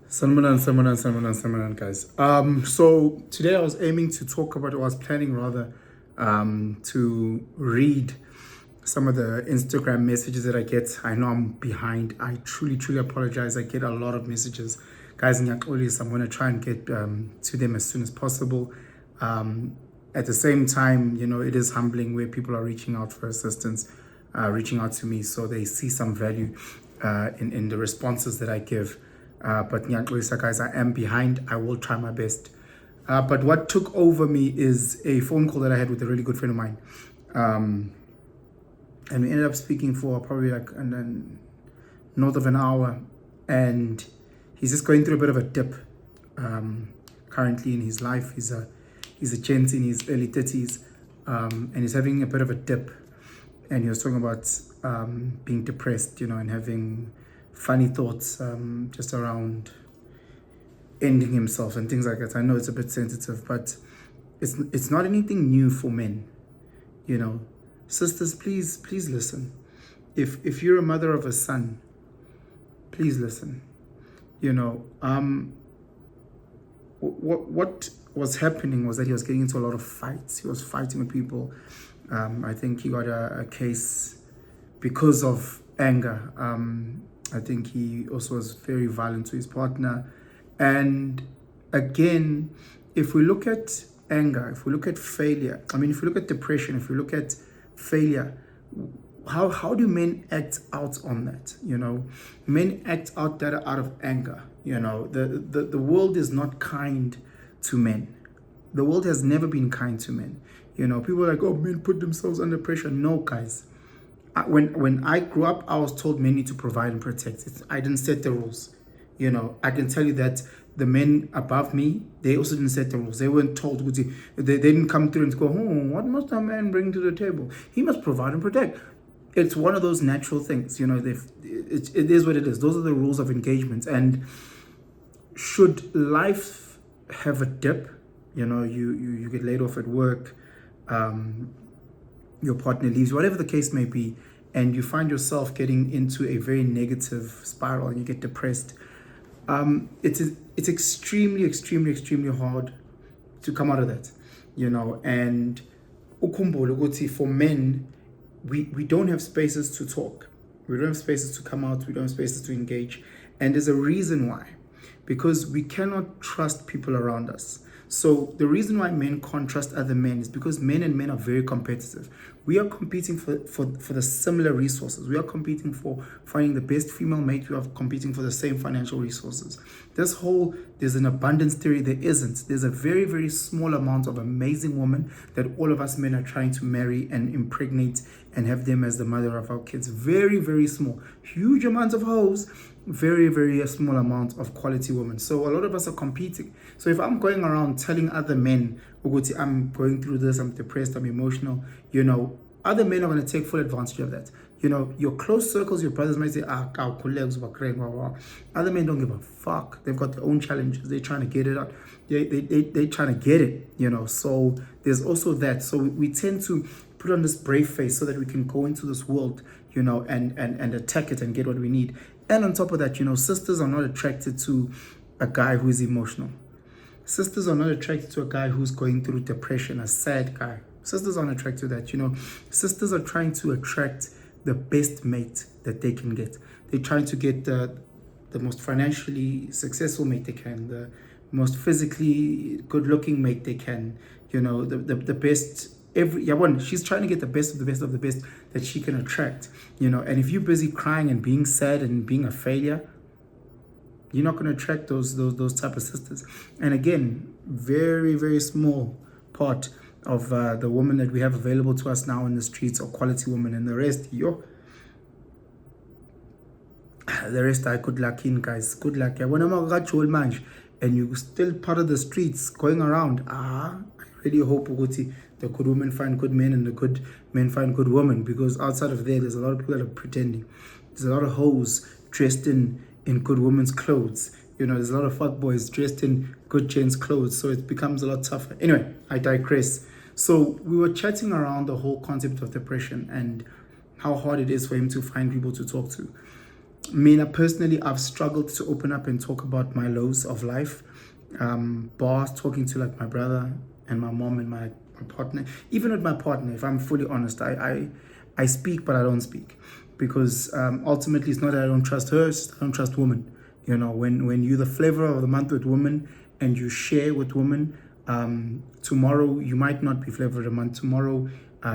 Salmanan, guys. So today I was aiming to talk about, I was planning rather, to read some of the Instagram messages that I get. I know I'm behind. I truly apologize. I get a lot of messages. Guys, I'm going to try and get to them as soon as possible. At the same time, it is humbling where people are reaching out for assistance, reaching out to me so they see some value in the responses that I give. But Nyantlisa, guys, I am behind. I will try my best. But what took over me is a phone call that I had with a really good friend of mine. And we ended up speaking for probably north of an hour. And he's just going through a bit of a dip currently in his life. He's a gent in his early 30s. And he's having a bit of a dip. And he was talking about being depressed, and having funny thoughts just around ending himself and things like that. I know it's a bit sensitive, but it's not anything new for men. Sisters, please listen. If you're a mother of a son, please listen. What was happening was that he was getting into a lot of fights. He was fighting with people. I think he got a case because of anger. I think he also was very violent to his partner. And again, if we look at anger, if we look at failure, if we look at depression, if we look at failure, how do men act out on that? Men act out that out of anger. The world is not kind to men. The world has never been kind to men. People are like, oh, men put themselves under pressure. No, guys. When I grew up, I was told men need to provide and protect. I didn't set the rules. I can tell you that the men above me, they also didn't set the rules. They weren't told. They didn't come through and go, what must a man bring to the table? He must provide and protect. It's one of those natural things. It is what it is. Those are the rules of engagement. And should life have a dip, you get laid off at work, your partner leaves, whatever the case may be, and you find yourself getting into a very negative spiral and you get depressed, it's extremely hard to come out of that, and ukhumbule ukuthi for men, we don't have spaces to talk. We don't have spaces to come out. We don't have spaces to engage. And there's a reason why. Because we cannot trust people around us. So the reason why men can't trust other men is because men and men are very competitive. We are competing for the similar resources. We are competing for finding the best female mate. We are competing for the same financial resources. There's an abundance theory. There isn't. There's a very small amount of amazing women that all of us men are trying to marry and impregnate and have them as the mother of our kids. Very small. Huge amounts of hoes. Very small amount of quality women. So a lot of us are competing. So if I'm going around telling other men, I'm going through this, I'm depressed, I'm emotional, other men are going to take full advantage of that. Your close circles, your brothers might say, colleagues, other men don't give a fuck. They've got their own challenges. They're trying to get it out. They're trying to get it, so there's also that. So we tend to put on this brave face so that we can go into this world, and attack it and get what we need. And on top of that, sisters are not attracted to a guy who is emotional. Sisters are not attracted to a guy who's going through depression, a sad guy. Sisters aren't attracted to that, Sisters are trying to attract the best mate that they can get. They're trying to get the most financially successful mate they can, the most physically good-looking mate they can, the best. She's trying to get the best of the best of the best that she can attract, and if you're busy crying and being sad and being a failure, you're not going to attract those type of sisters. And again, very small part of the women that we have available to us now in the streets are quality women, and the rest, are good luck in, guys. Good luck. When I'm and you're still part of the streets going around, I really hope the good women find good men and the good men find good women, because outside of there's a lot of people that are pretending. There's a lot of hoes dressed in good women's clothes. There's a lot of fuckboys dressed in good gents' clothes, so it becomes a lot tougher. Anyway, I digress. So we were chatting around the whole concept of depression and how hard it is for him to find people to talk to. Mina, personally, I've struggled to open up and talk about my lows of life. Bar talking to like my brother and my mom and my partner. Even with my partner, if I'm fully honest, I speak, but I don't speak. Because ultimately, it's not that I don't trust her, it's just I don't trust women. You know, when you're the flavor of the month with women and you share with women, tomorrow you might not be flavor of the month. Tomorrow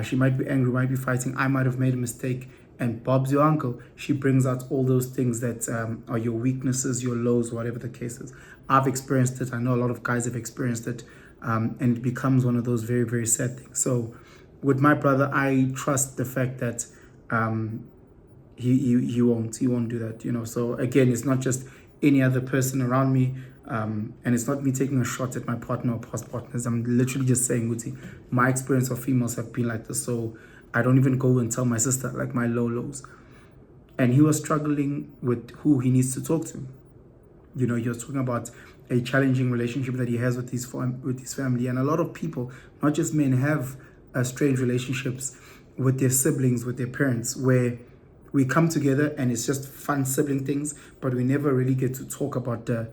she might be angry, might be fighting. I might have made a mistake. And Bob's your uncle. She brings out all those things that are your weaknesses, your lows, whatever the case is. I've experienced it. I know a lot of guys have experienced it. And it becomes one of those very, very sad things. So with my brother, I trust the fact that he won't do that, you know. So again, it's not just any other person around me, and it's not me taking a shot at my partner or past partners. I'm literally just saying, Guti, my experience of females have been like this. So I don't even go and tell my sister like my lows. And he was struggling with who he needs to talk to. You know, you're talking about a challenging relationship that he has with his family, and a lot of people, not just men, have strange relationships with their siblings, with their parents, where we come together and it's just fun sibling things, but we never really get to talk about the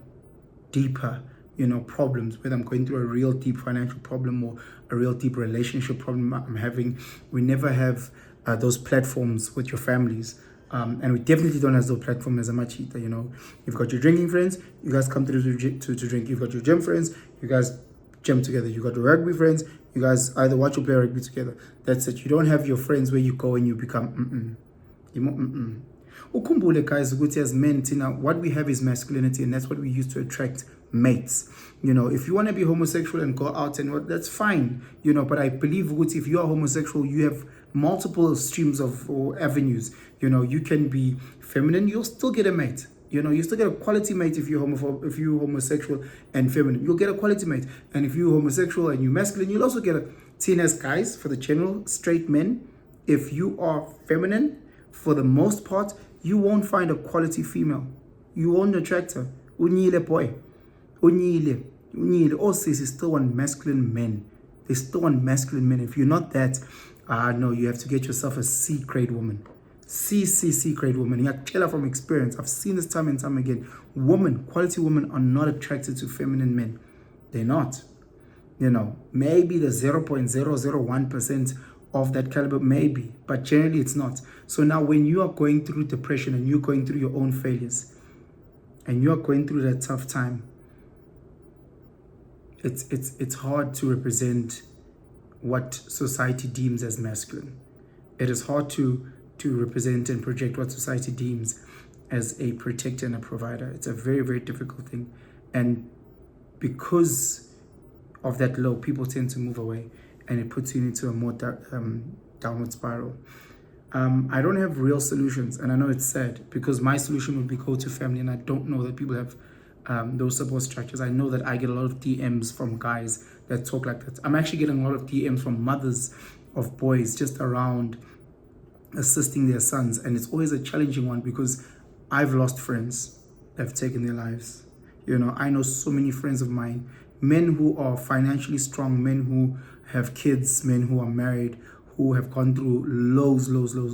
deeper, you know, problems, whether I'm going through a real deep financial problem or a real deep relationship problem I'm having. We never have those platforms with your families. And we definitely don't have those platforms as a machita, you know. You've got your drinking friends, you guys come to drink. You've got your gym friends, you guys gym together. You've got your rugby friends, you guys either watch or play rugby together. That's it. You don't have your friends where you go and you become Ukhumbule, guys, ukuthi as men, Tina, what we have is masculinity, and that's what we use to attract mates. You know, if you want to be homosexual and go out and that's fine, you know, but I believe ukuthi if you are homosexual, you have multiple streams of or avenues. You know, you can be feminine, you'll still get a mate. You know, you still get a quality mate if you're homosexual and feminine. You'll get a quality mate. And if you're homosexual and you're masculine, you'll also get a Tina's guys, for the general straight men. If you are feminine, for the most part, you won't find a quality female. You won't attract her. Unyile boy. Unyile. Oh, sis, is still want masculine men. They still want masculine men. If you're not that, no, you have to get yourself a C-grade woman. C-grade woman. You tell her from experience. I've seen this time and time again. Quality women are not attracted to feminine men. They're not. You know, maybe the 0.001% of that caliber, maybe, but generally it's not. So now when you are going through depression and you're going through your own failures and you are going through that tough time, it's hard to represent what society deems as masculine. It is hard to represent and project what society deems as a protector and a provider. It's a very, very difficult thing. And because of that low, people tend to move away, and it puts you into a more downward spiral. I don't have real solutions, and I know it's sad because my solution would be go to family, and I don't know that people have those support structures. I know that I get a lot of DMs from guys that talk like that. I'm actually getting a lot of DMs from mothers of boys just around assisting their sons, and it's always a challenging one because I've lost friends that have taken their lives. You know, I know so many friends of mine, men who are financially strong, men who have kids, men who are married, who have gone through lows,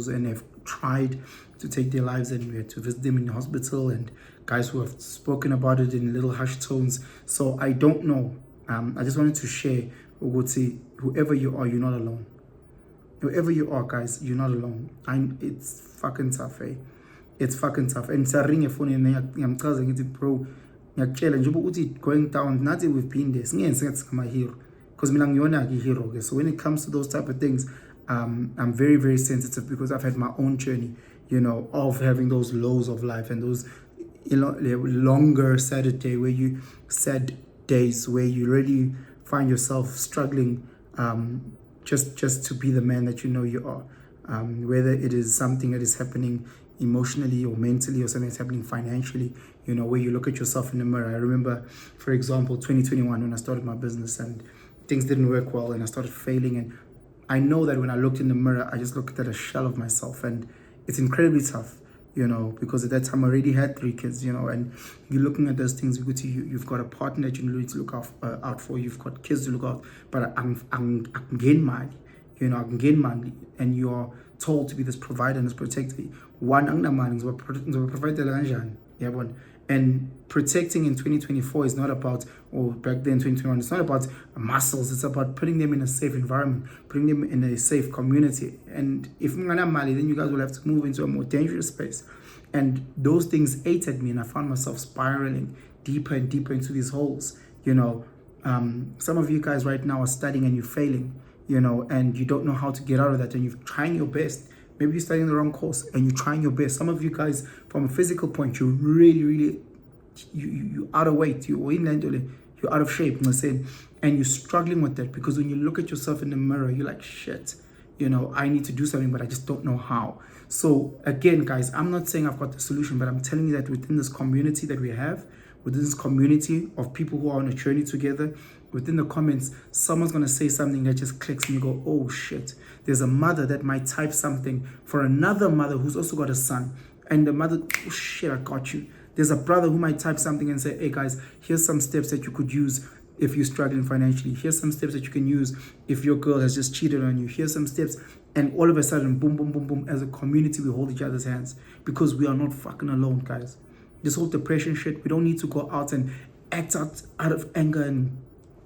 and have tried to take their lives, and we had to visit them in the hospital, and guys who have spoken about it in little hushed tones. So I don't know. I just wanted to share, Uguti, whoever you are, you're not alone. Whoever you are, guys, you're not alone. It's fucking tough, eh? It's fucking tough. And ring a phone and I'm telling you, bro, challenge going down, not that we've been there. I'm a hero. Because I'm hero. So when it comes to those type of things, I'm very, very sensitive because I've had my own journey, you know, of having those lows of life and those, you know, longer sad days where you really find yourself struggling just to be the man that you know you are. Whether it is something that is happening emotionally or mentally or something that's happening financially, you know, where you look at yourself in the mirror. I remember, for example, 2021 when I started my business and things didn't work well and I started failing, and I know that when I looked in the mirror, I just looked at a shell of myself, and it's incredibly tough, you know, because at that time I already had 3 kids, you know, and you're looking at those things, you've got a partner that you need to look out for, you've got kids to look out, but I can gain money, you know, I can gain money, and you're told to be this provider and this protector. One, anginamali ngizobaprovidela kanjani, yabona. And protecting in 2024 is not about, or back then 2021, it's not about muscles. It's about putting them in a safe environment, putting them in a safe community. And if mali, then you guys will have to move into a more dangerous space. And those things ate at me, and I found myself spiraling deeper and deeper into these holes. Some of you guys right now are studying and you're failing, and you don't know how to get out of that, and you're trying your best. Maybe you're studying the wrong course and you're trying your best. Some of you guys, from a physical point, you're really, you're out of weight. You're out of shape, and you're struggling with that, because when you look at yourself in the mirror, you're like, shit, I need to do something, but I just don't know how. So again, guys, I'm not saying I've got the solution, but I'm telling you that within this community that we have, within this community of people who are on a journey together, within the comments, someone's going to say something that just clicks and you go, oh shit. There's a mother that might type something for another mother who's also got a son. And the mother, oh shit, I got you. There's a brother who might type something and say, hey guys, here's some steps that you could use if you're struggling financially. Here's some steps that you can use if your girl has just cheated on you. Here's some steps. And all of a sudden, boom, boom, boom, boom, as a community, we hold each other's hands, because we are not fucking alone, guys. This whole depression shit, we don't need to go out and act out of anger and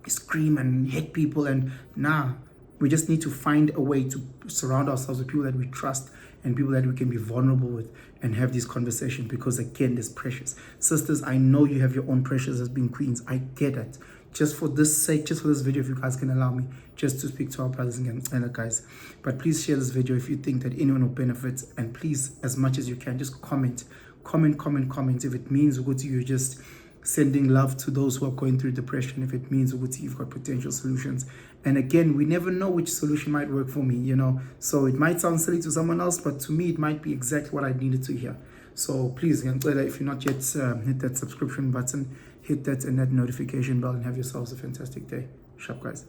scream and hit people. And nah, we just need to find a way to surround ourselves with people that we trust and people that we can be vulnerable with and have these conversations, because again, this precious. Sisters, I know you have your own pressures as being queens. I get it. Just for this sake, just for this video, if you guys can allow me just to speak to our brothers and guys. But please share this video if you think that anyone will benefit. And please, as much as you can, just comment. If it means you're just sending love to those who are going through depression, if it means you've got potential solutions. And again, we never know which solution might work for me, So it might sound silly to someone else, but to me, it might be exactly what I needed to hear. So please, if you're not yet, hit that subscription button, hit that and that notification bell, and have yourselves a fantastic day. Sharp, guys.